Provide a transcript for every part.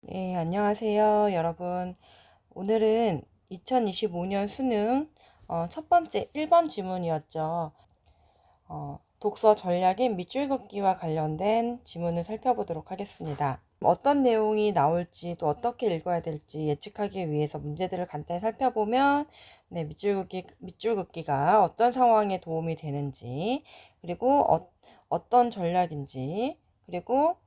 네, 안녕하세요, 여러분. 오늘은 2025년 수능 첫 번째 1번 지문이었죠. 독서 전략인 밑줄 긋기와 관련된 지문을 살펴보도록 하겠습니다. 어떤 내용이 나올지 또 어떻게 읽어야 될지 예측하기 위해서 문제들을 간단히 살펴보면 밑줄 긋기가 어떤 상황에 도움이 되는지, 그리고 어떤 전략인지, 그리고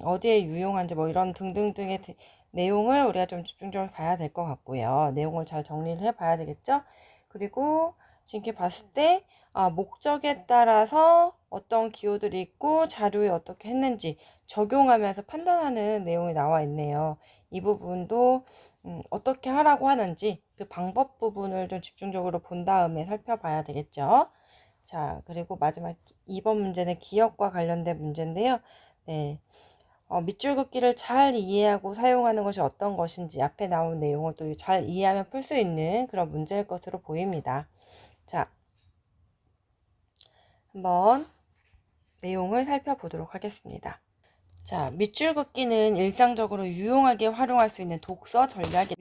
어디에 유용한지 뭐 이런 등등등의 내용을 우리가 좀 집중적으로 봐야 될 것 같고요. 내용을 잘 정리를 해 봐야 되겠죠? 그리고 지금 이렇게 봤을 때 목적에 따라서 어떤 기호들이 있고 자료에 어떻게 했는지 적용하면서 판단하는 내용이 나와 있네요. 이 부분도 어떻게 하라고 하는지 그 방법 부분을 좀 집중적으로 본 다음에 살펴봐야 되겠죠. 자, 그리고 마지막 2번 문제는 기억과 관련된 문제인데요. 네. 밑줄 긋기를 잘 이해하고 사용하는 것이 어떤 것인지 앞에 나온 내용을 또 잘 이해하면 풀 수 있는 그런 문제일 것으로 보입니다. 자, 한번 내용을 살펴보도록 하겠습니다. 자, 밑줄 긋기는 일상적으로 유용하게 활용할 수 있는 독서 전략이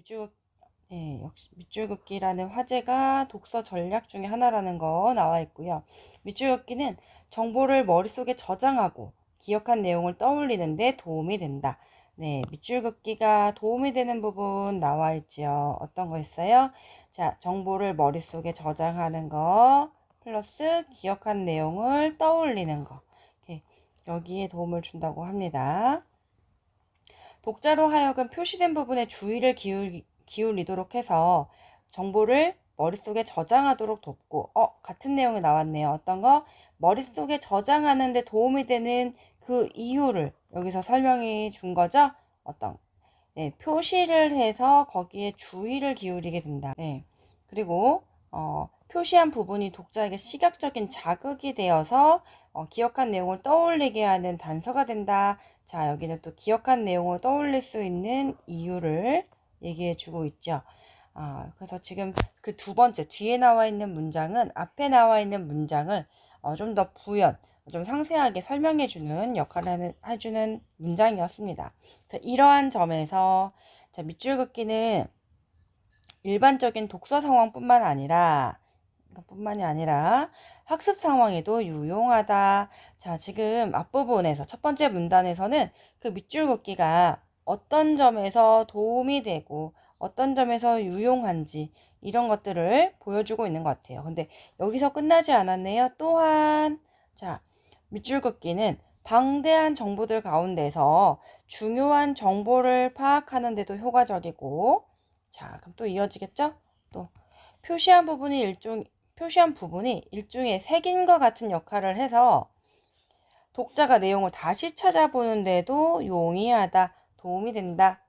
역시 밑줄 긋기라는 화제가 독서 전략 중에 하나라는 거 나와 있고요. 밑줄 긋기는 정보를 머릿속에 저장하고 기억한 내용을 떠올리는 데 도움이 된다. 네, 밑줄 긋기가 도움이 되는 부분 나와 있지요. 어떤 거 있어요? 자, 정보를 머릿속에 저장하는 거 플러스 기억한 내용을 떠올리는 거. 이렇게 여기에 도움을 준다고 합니다. 독자로 하여금 표시된 부분에 주의를 기울이도록 해서 정보를 머릿속에 저장하도록 돕고, 같은 내용이 나왔네요. 어떤 거? 머릿속에 저장하는 데 도움이 되는 그 이유를 여기서 설명해 준 거죠? 네, 표시를 해서 거기에 주의를 기울이게 된다. 네. 그리고, 표시한 부분이 독자에게 시각적인 자극이 되어서 기억한 내용을 떠올리게 하는 단서가 된다. 자, 여기는 또 기억한 내용을 떠올릴 수 있는 이유를 얘기해 주고 있죠. 그래서 지금 그 두 번째 뒤에 나와 있는 문장은 앞에 나와 있는 문장을 좀 더 부연, 좀 상세하게 설명해 주는 역할을 해주는 문장이었습니다. 이러한 점에서 자, 밑줄 긋기는 일반적인 독서 상황뿐만 아니라 뿐만이 아니라 학습 상황에도 유용하다. 자, 지금 앞부분에서 첫 번째 문단에서는 그 밑줄 긋기가 어떤 점에서 도움이 되고 어떤 점에서 유용한지 이런 것들을 보여주고 있는 것 같아요. 근데 여기서 끝나지 않았네요. 또한 자, 밑줄 긋기는 방대한 정보들 가운데서 중요한 정보를 파악하는 데도 효과적이고 자, 그럼 또 이어지겠죠? 또 표시한 부분이 일종의 색인과 같은 역할을 해서 독자가 내용을 다시 찾아보는데도 용이하다, 도움이 된다,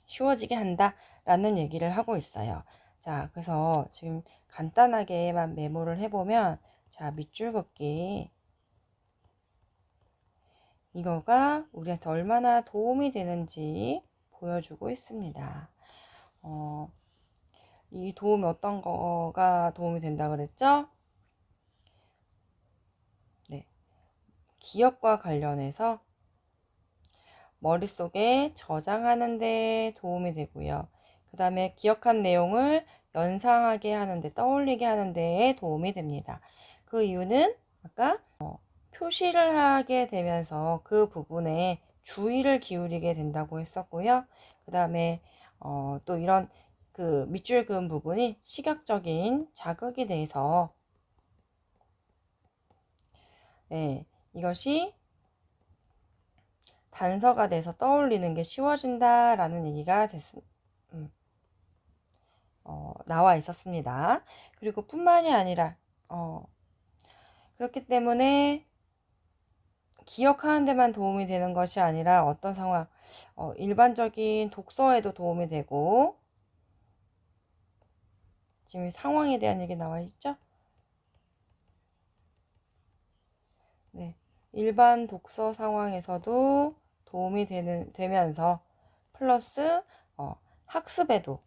쉬워지게 한다 라는 얘기를 하고 있어요. 자, 그래서 지금 간단하게만 메모를 해보면 자, 밑줄 긋기 이거가 우리한테 얼마나 도움이 되는지 보여주고 있습니다. 이 도움이 어떤 거가 도움이 된다 그랬죠? 네. 기억과 관련해서 머릿속에 저장하는 데 도움이 되고요. 그 다음에 기억한 내용을 연상하게 하는데, 떠올리게 하는 데 도움이 됩니다. 그 이유는 아까 표시를 하게 되면서 그 부분에 주의를 기울이게 된다고 했었고요. 그 다음에 또 이런 그 밑줄 그은 부분이 시각적인 자극이 돼서 네, 이것이 단서가 돼서 떠올리는 게 쉬워진다라는 얘기가 나와 있었습니다. 그리고 뿐만이 아니라 그렇기 때문에 기억하는 데만 도움이 되는 것이 아니라 어떤 상황, 일반적인 독서에도 도움이 되고 지금 상황에 대한 얘기 나와 있죠? 네, 일반 독서 상황에서도 도움이 되면서 플러스 학습에도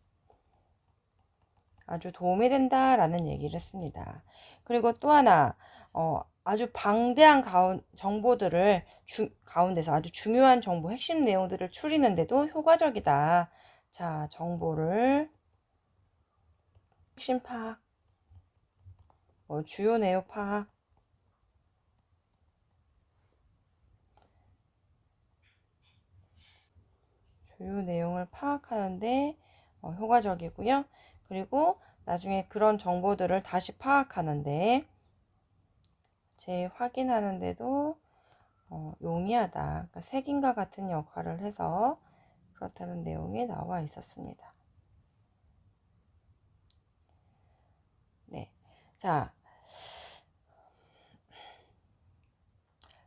아주 도움이 된다라는 얘기를 했습니다. 그리고 또 하나 아주 방대한 정보들을 가운데서 아주 중요한 정보, 핵심 내용들을 추리는데도 효과적이다. 자, 정보를 핵심 파악, 주요 내용 파악, 주요 내용을 파악하는데 효과적이고요. 그리고 나중에 그런 정보들을 다시 파악하는데 재확인하는데도 용이하다. 그러니까 색인과 같은 역할을 해서 그렇다는 내용이 나와 있었습니다. 네. 자,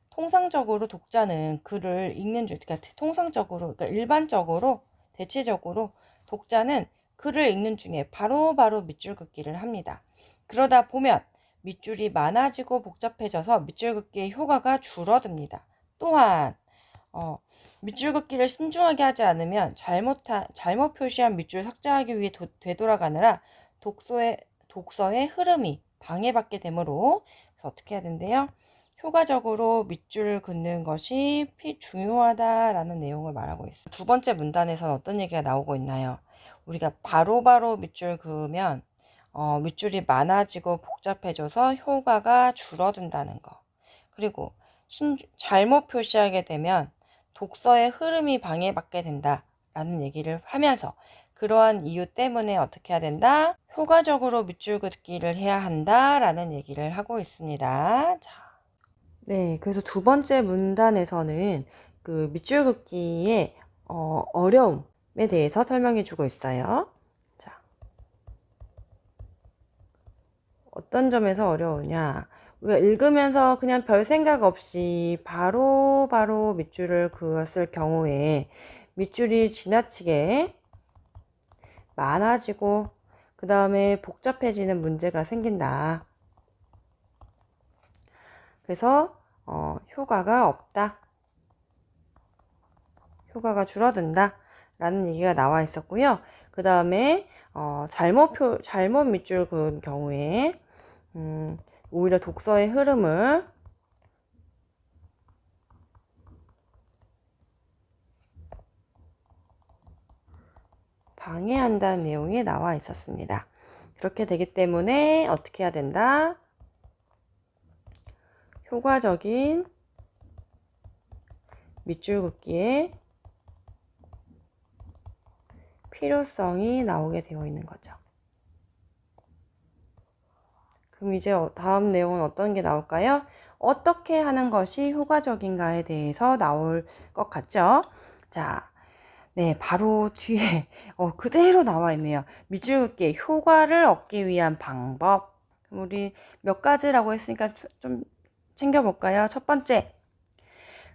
통상적으로 독자는 글을 읽는 그러니까 통상적으로, 그러니까 일반적으로, 대체적으로 독자는 글을 읽는 중에 바로바로 밑줄 긋기를 합니다. 그러다 보면 밑줄이 많아지고 복잡해져서 밑줄 긋기의 효과가 줄어듭니다. 또한 밑줄 긋기를 신중하게 하지 않으면 잘못 표시한 밑줄 삭제하기 위해 되돌아가느라 독서의 흐름이 방해받게 되므로, 그래서 어떻게 해야 된대요? 효과적으로 밑줄 긋는 것이 중요하다라는 내용을 말하고 있어요. 두 번째 문단에서는 어떤 얘기가 나오고 있나요? 우리가 바로바로 밑줄 그으면 밑줄이 많아지고 복잡해져서 효과가 줄어든다는 거. 그리고 잘못 표시하게 되면 독서의 흐름이 방해받게 된다라는 얘기를 하면서 그러한 이유 때문에 어떻게 해야 된다? 효과적으로 밑줄 긋기를 해야 한다라는 얘기를 하고 있습니다. 자. 네, 그래서 두 번째 문단에서는 그 밑줄 긋기의 어려움에 대해서 설명해 주고 있어요. 자, 어떤 점에서 어려우냐? 우리가 읽으면서 그냥 별 생각 없이 바로 밑줄을 그었을 경우에 밑줄이 지나치게 많아지고 그 다음에 복잡해지는 문제가 생긴다. 그래서 효과가 없다. 효과가 줄어든다. 라는 얘기가 나와 있었고요. 그 다음에 잘못 밑줄 그은 경우에 오히려 독서의 흐름을 방해한다는 내용이 나와 있었습니다. 그렇게 되기 때문에 어떻게 해야 된다? 효과적인 밑줄 긋기에 필요성이 나오게 되어 있는 거죠. 그럼 이제 다음 내용은 어떤 게 나올까요? 어떻게 하는 것이 효과적인가에 대해서 나올 것 같죠? 자, 네, 바로 뒤에 그대로 나와 있네요. 밑줄 긋기 효과를 얻기 위한 방법. 그럼 우리 몇 가지라고 했으니까 좀 챙겨볼까요? 첫 번째,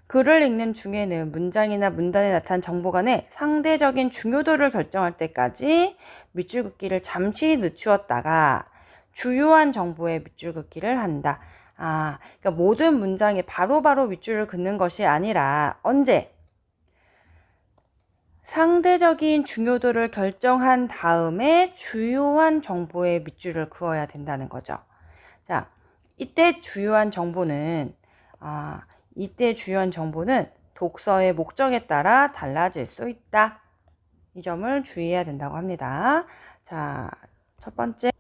글을 읽는 중에는 문장이나 문단에 나타난 정보 간의 상대적인 중요도를 결정할 때까지 밑줄 긋기를 잠시 늦추었다가 주요한 정보에 밑줄 긋기를 한다. 그러니까 모든 문장에 바로바로 밑줄을 긋는 것이 아니라 언제? 상대적인 중요도를 결정한 다음에 주요한 정보에 밑줄을 그어야 된다는 거죠. 자, 이때 주요한 정보는 독서의 목적에 따라 달라질 수 있다. 이 점을 주의해야 된다고 합니다. 자, 첫 번째.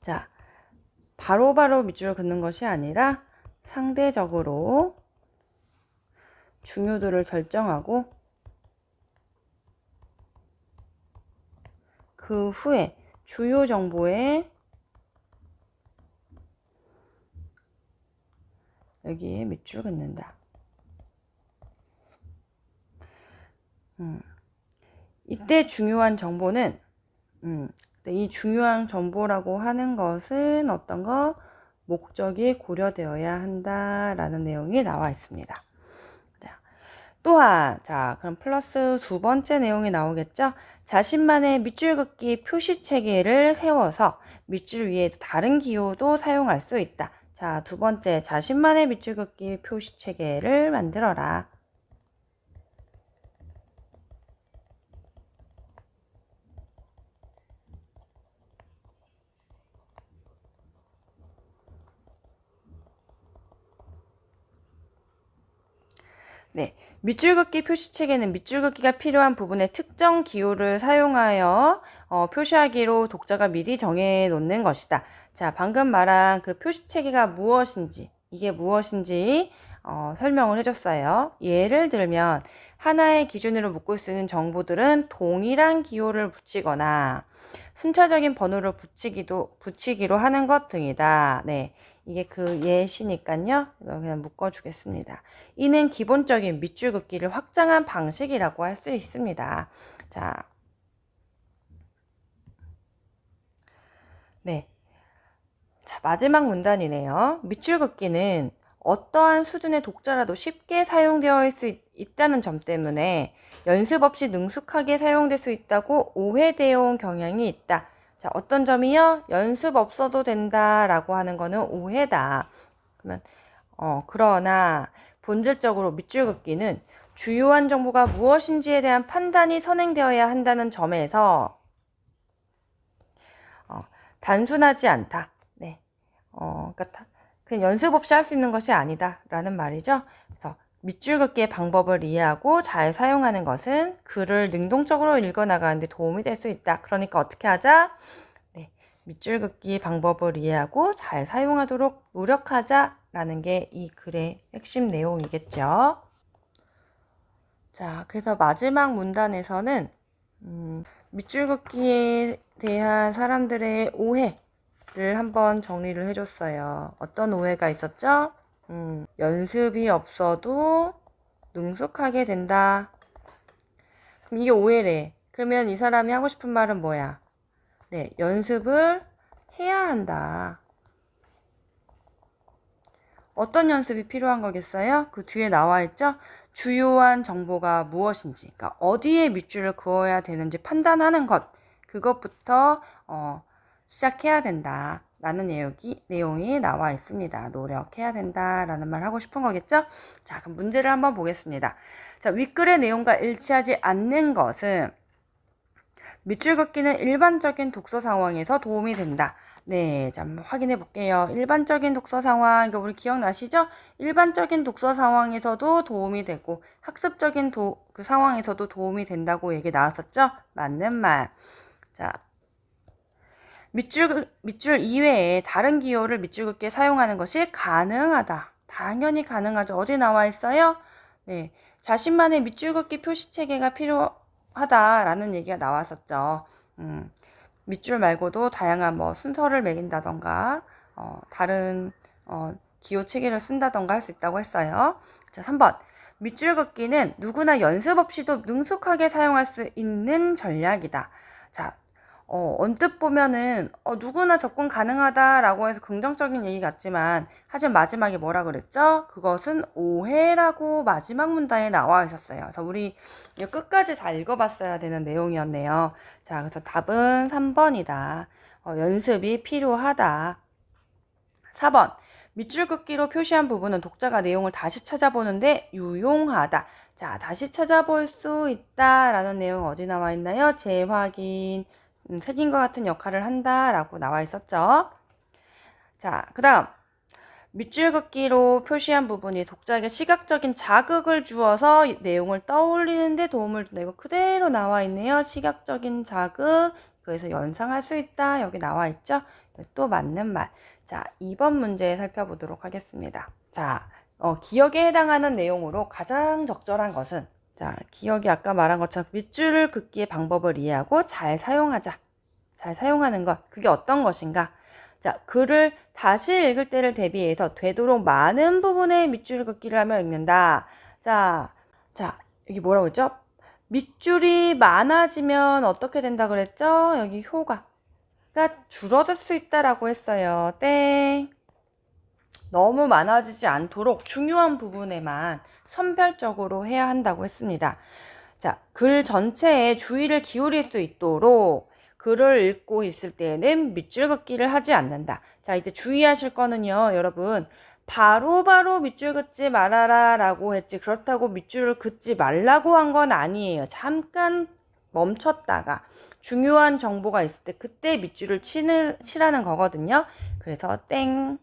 자, 바로바로 밑줄을 긋는 것이 아니라 상대적으로 중요도를 결정하고 그 후에 주요 정보에 여기에 밑줄 긋는다. 이때 중요한 정보는 이 중요한 정보라고 하는 것은 어떤 거? 목적이 고려되어야 한다라는 내용이 나와 있습니다. 또한 그럼 플러스 두 번째 내용이 나오겠죠. 자신만의 밑줄 긋기 표시 체계를 세워서 밑줄 위에 다른 기호도 사용할 수 있다. 자, 두 번째, 자신만의 밑줄 긋기 표시 체계를 만들어라. 네, 밑줄 긋기 표시책에는 밑줄 긋기가 필요한 부분의 특정 기호를 사용하여 표시하기로 독자가 미리 정해 놓는 것이다. 자, 방금 말한 그 표시체계가 무엇인지, 이게 무엇인지 설명을 해줬어요. 예를 들면 하나의 기준으로 묶을 수 있는 정보들은 동일한 기호를 붙이거나 순차적인 번호를 붙이기로 하는 것 등이다. 네, 이게 그 예시니까요. 이거 그냥 묶어주겠습니다. 이는 기본적인 밑줄 긋기를 확장한 방식이라고 할 수 있습니다. 자, 네. 자, 마지막 문단이네요. 밑줄 긋기는 어떠한 수준의 독자라도 쉽게 사용되어 있다는 점 때문에 연습 없이 능숙하게 사용될 수 있다고 오해되어 온 경향이 있다. 자, 어떤 점이요? 연습 없어도 된다라고 하는 거는 오해다. 그러면 그러나 본질적으로 밑줄 긋기는 주요한 정보가 무엇인지에 대한 판단이 선행되어야 한다는 점에서 단순하지 않다. 네. 그러니까 그냥 연습 없이 할 수 있는 것이 아니다라는 말이죠. 그래서 밑줄 긋기의 방법을 이해하고 잘 사용하는 것은 글을 능동적으로 읽어나가는 데 도움이 될 수 있다. 그러니까 어떻게 하자? 네. 밑줄 긋기 방법을 이해하고 잘 사용하도록 노력하자라는 게 이 글의 핵심 내용이겠죠. 자, 그래서 마지막 문단에서는 밑줄 긋기에 대한 사람들의 오해를 한번 정리를 해줬어요. 어떤 오해가 있었죠? 연습이 없어도 능숙하게 된다. 그럼 이게 오해래. 그러면 이 사람이 하고 싶은 말은 뭐야? 네, 연습을 해야 한다. 어떤 연습이 필요한 거겠어요? 그 뒤에 나와 있죠? 주요한 정보가 무엇인지, 그러니까 어디에 밑줄을 그어야 되는지 판단하는 것, 그것부터 시작해야 된다. 라는 내용이 나와 있습니다. 노력해야 된다라는 말 하고 싶은 거겠죠? 자, 그럼 문제를 한번 보겠습니다. 자, 윗글의 내용과 일치하지 않는 것은 밑줄 긋기는 일반적인 독서 상황에서 도움이 된다. 네, 자, 한번 확인해 볼게요. 일반적인 독서 상황, 이거 우리 기억나시죠? 일반적인 독서 상황에서도 도움이 되고 학습적인 그 상황에서도 도움이 된다고 얘기 나왔었죠? 맞는 말. 자, 밑줄 이외에 다른 기호를 밑줄 긋기에 사용하는 것이 가능하다. 당연히 가능하죠. 어디 나와 있어요? 네, 자신만의 밑줄 긋기 표시 체계가 필요하다라는 얘기가 나왔었죠. 밑줄 말고도 다양한 뭐 순서를 매긴다던가 다른 기호 체계를 쓴다던가 할 수 있다고 했어요. 자, 3번. 밑줄 긋기는 누구나 연습 없이도 능숙하게 사용할 수 있는 전략이다. 자, 언뜻 보면은 누구나 접근 가능하다라고 해서 긍정적인 얘기 같지만 하지만 마지막에 뭐라 그랬죠? 그것은 오해라고 마지막 문단에 나와 있었어요. 그래서 우리 끝까지 다 읽어봤어야 되는 내용이었네요. 자, 그래서 답은 3번이다. 연습이 필요하다. 4번. 밑줄 긋기로 표시한 부분은 독자가 내용을 다시 찾아보는데 유용하다. 자, 다시 찾아볼 수 있다라는 내용 어디 나와 있나요? 재확인. 색인과 같은 역할을 한다라고 나와 있었죠. 자, 그 다음 밑줄 긋기로 표시한 부분이 독자에게 시각적인 자극을 주어서 내용을 떠올리는데 도움을 준다. 이거 그대로 나와 있네요. 시각적인 자극, 그래서 연상할 수 있다. 여기 나와 있죠. 또 맞는 말. 자, 2번 문제 살펴보도록 하겠습니다. 자, 기억에 해당하는 내용으로 가장 적절한 것은 자, 기억이 아까 말한 것처럼 밑줄 긋기의 방법을 이해하고 잘 사용하자. 잘 사용하는 것. 그게 어떤 것인가? 자, 글을 다시 읽을 때를 대비해서 되도록 많은 부분의 밑줄 긋기를 하며 읽는다. 자, 여기 뭐라고 했죠? 밑줄이 많아지면 어떻게 된다 그랬죠? 여기 효과가 줄어들 수 있다라고 했어요. 땡. 너무 많아지지 않도록 중요한 부분에만 선별적으로 해야 한다고 했습니다. 자, 글 전체에 주의를 기울일 수 있도록 글을 읽고 있을 때에는 밑줄 긋기를 하지 않는다. 자, 이때 주의하실 거는요, 여러분. 바로 밑줄 긋지 말아라 라고 했지. 그렇다고 밑줄을 긋지 말라고 한 건 아니에요. 잠깐 멈췄다가 중요한 정보가 있을 때 그때 밑줄을 치라는 거거든요. 그래서 땡.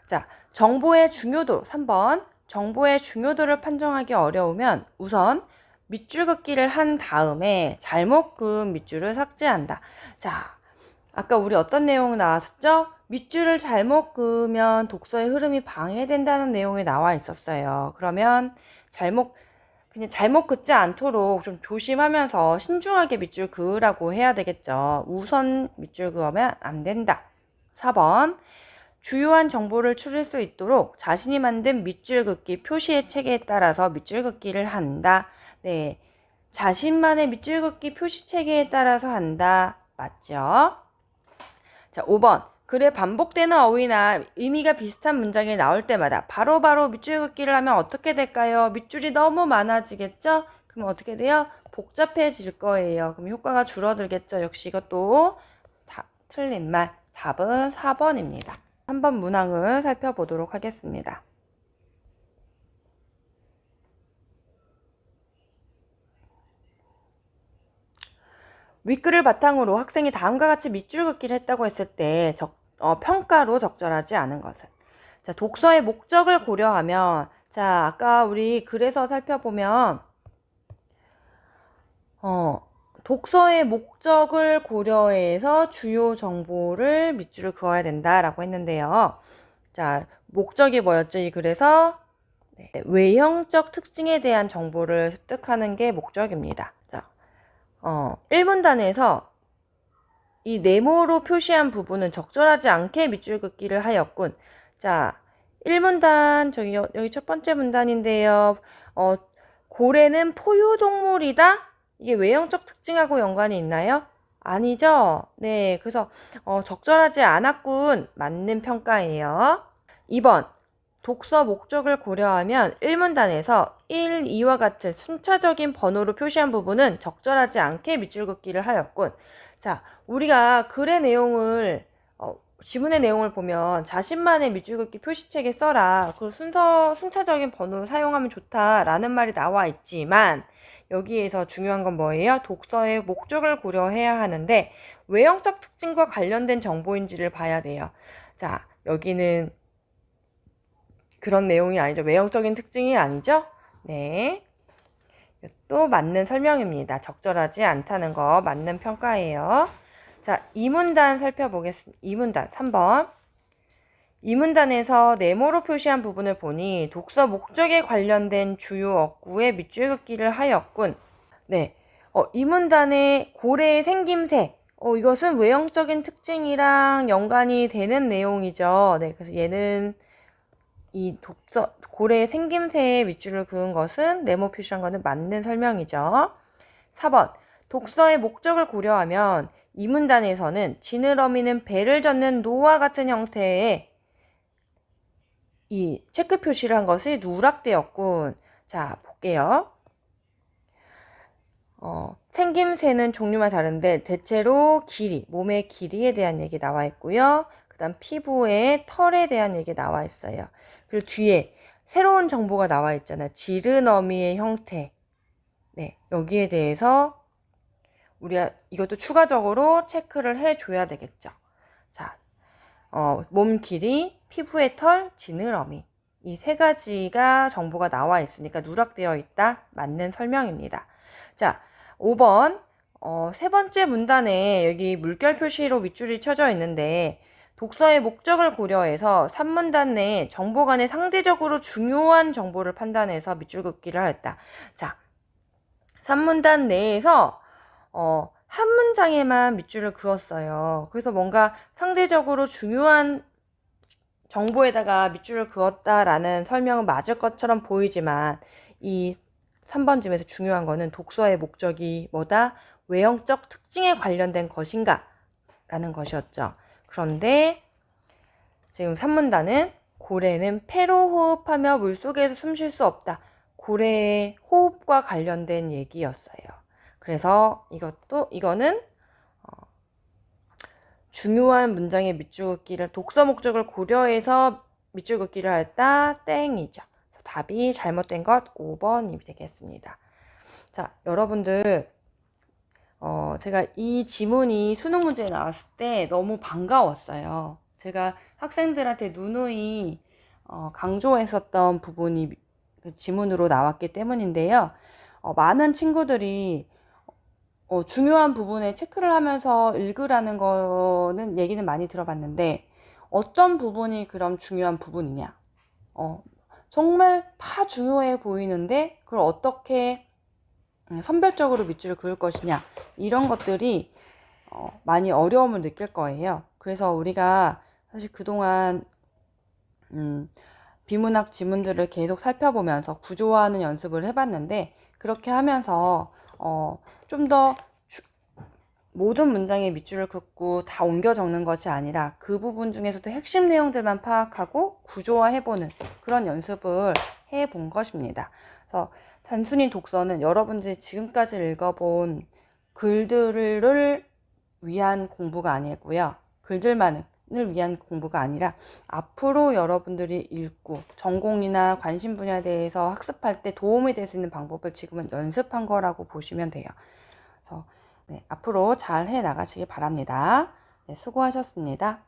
자, 정보의 중요도 3번. 정보의 중요도를 판정하기 어려우면 우선 밑줄 긋기를 한 다음에 잘못 그은 밑줄을 삭제한다. 자, 아까 우리 어떤 내용 나왔었죠? 밑줄을 잘못 그으면 독서의 흐름이 방해된다는 내용이 나와 있었어요. 그러면 그냥 잘못 긋지 않도록 좀 조심하면서 신중하게 밑줄 그으라고 해야 되겠죠. 우선 밑줄 그으면 안 된다. 4번. 주요한 정보를 추릴 수 있도록 자신이 만든 밑줄 긋기 표시의 체계에 따라서 밑줄 긋기를 한다. 네. 자신만의 밑줄 긋기 표시 체계에 따라서 한다. 맞죠? 자, 5번. 글에 반복되는 어휘나 의미가 비슷한 문장이 나올 때마다 바로바로 밑줄 긋기를 하면 어떻게 될까요? 밑줄이 너무 많아지겠죠? 그럼 어떻게 돼요? 복잡해질 거예요. 그럼 효과가 줄어들겠죠? 역시 이것도 틀린 말. 답은 4번입니다. 한번 문항을 살펴보도록 하겠습니다. 윗글을 바탕으로 학생이 다음과 같이 밑줄 긋기를 했다고 했을 때 평가로 적절하지 않은 것은. 자, 독서의 목적을 고려하면, 자, 아까 우리 글에서 살펴보면 독서의 목적을 고려해서 주요 정보를 밑줄을 그어야 된다라고 했는데요. 자, 목적이 뭐였죠? 이 글에서 외형적 특징에 대한 정보를 습득하는 게 목적입니다. 자, 1문단에서 이 네모로 표시한 부분은 적절하지 않게 밑줄 긋기를 하였군. 자, 1문단, 여기 첫 번째 문단인데요. 고래는 포유동물이다? 이게 외형적 특징하고 연관이 있나요? 아니죠? 네, 그래서 적절하지 않았군. 맞는 평가예요. 2번. 독서 목적을 고려하면 1문단에서 1, 2와 같은 순차적인 번호로 표시한 부분은 적절하지 않게 밑줄 긋기를 하였군. 자, 우리가 글의 내용을 지문의 내용을 보면 자신만의 밑줄 긋기 표시책에 써라. 그 순차적인 번호를 사용하면 좋다라는 말이 나와 있지만 여기에서 중요한 건 뭐예요? 독서의 목적을 고려해야 하는데 외형적 특징과 관련된 정보인지를 봐야 돼요. 자, 여기는 그런 내용이 아니죠. 외형적인 특징이 아니죠. 네. 또 맞는 설명입니다. 적절하지 않다는 거 맞는 평가예요. 자, 2문단 살펴보겠습니다. 2문단 3번. 2문단에서 네모로 표시한 부분을 보니 독서 목적에 관련된 주요 어구의 밑줄 긋기를 하였군. 네. 2문단의 고래의 생김새. 이것은 외형적인 특징이랑 연관이 되는 내용이죠. 네. 그래서 얘는 이 고래의 생김새에 밑줄을 그은 것은 네모 표시한 것은 맞는 설명이죠. 4번. 독서의 목적을 고려하면 이 문단에서는 지느러미는 배를 젓는 노와 같은 형태의 이 체크 표시를 한 것이 누락되었군. 자, 볼게요. 생김새는 종류마다 다른데 대체로 길이, 몸의 길이에 대한 얘기 나와 있고요. 그 다음 피부의 털에 대한 얘기 나와 있어요. 그리고 뒤에 새로운 정보가 나와 있잖아요. 지르너미의 형태. 네, 여기에 대해서 우리가 이것도 추가적으로 체크를 해줘야 되겠죠. 자, 몸 길이, 피부의 털, 지느러미. 이 세 가지가 정보가 나와 있으니까 누락되어 있다. 맞는 설명입니다. 자, 5번. 세 번째 문단에 여기 물결 표시로 밑줄이 쳐져 있는데 독서의 목적을 고려해서 3문단 내에 정보 간에 상대적으로 중요한 정보를 판단해서 밑줄 긋기를 하였다. 자, 3문단 내에서 한 문장에만 밑줄을 그었어요. 그래서 뭔가 상대적으로 중요한 정보에다가 밑줄을 그었다라는 설명은 맞을 것처럼 보이지만 이 3번 쯤에서 중요한 거는 독서의 목적이 뭐다? 외형적 특징에 관련된 것인가? 라는 것이었죠. 그런데 지금 3문단은 고래는 폐로 호흡하며 물속에서 숨 쉴 수 없다. 고래의 호흡과 관련된 얘기였어요. 그래서 이거는 중요한 문장의 밑줄 긋기를 독서 목적을 고려해서 밑줄 긋기를 하였다. 땡이죠. 답이 잘못된 것 5번이 되겠습니다. 자, 여러분들 제가 이 지문이 수능 문제에 나왔을 때 너무 반가웠어요. 제가 학생들한테 누누이 강조했었던 부분이 지문으로 나왔기 때문인데요. 많은 친구들이 중요한 부분에 체크를 하면서 읽으라는 거는 얘기는 많이 들어봤는데 어떤 부분이 그럼 중요한 부분이냐? 정말 다 중요해 보이는데 그걸 어떻게 선별적으로 밑줄을 그을 것이냐, 이런 것들이 많이 어려움을 느낄 거예요. 그래서 우리가 사실 그동안 비문학 지문들을 계속 살펴보면서 구조화하는 연습을 해봤는데, 그렇게 하면서 좀 더 모든 문장에 밑줄을 긋고 다 옮겨 적는 것이 아니라 그 부분 중에서도 핵심 내용들만 파악하고 구조화해보는 그런 연습을 해본 것입니다. 그래서 단순히 독서는 여러분들이 지금까지 읽어본 글들을 위한 공부가 아니고요. 글들만을 위한 공부가 아니라 앞으로 여러분들이 읽고 전공이나 관심 분야에 대해서 학습할 때 도움이 될 수 있는 방법을 지금은 연습한 거라고 보시면 돼요. 그래서 앞으로 잘 해 나가시기 바랍니다. 수고하셨습니다.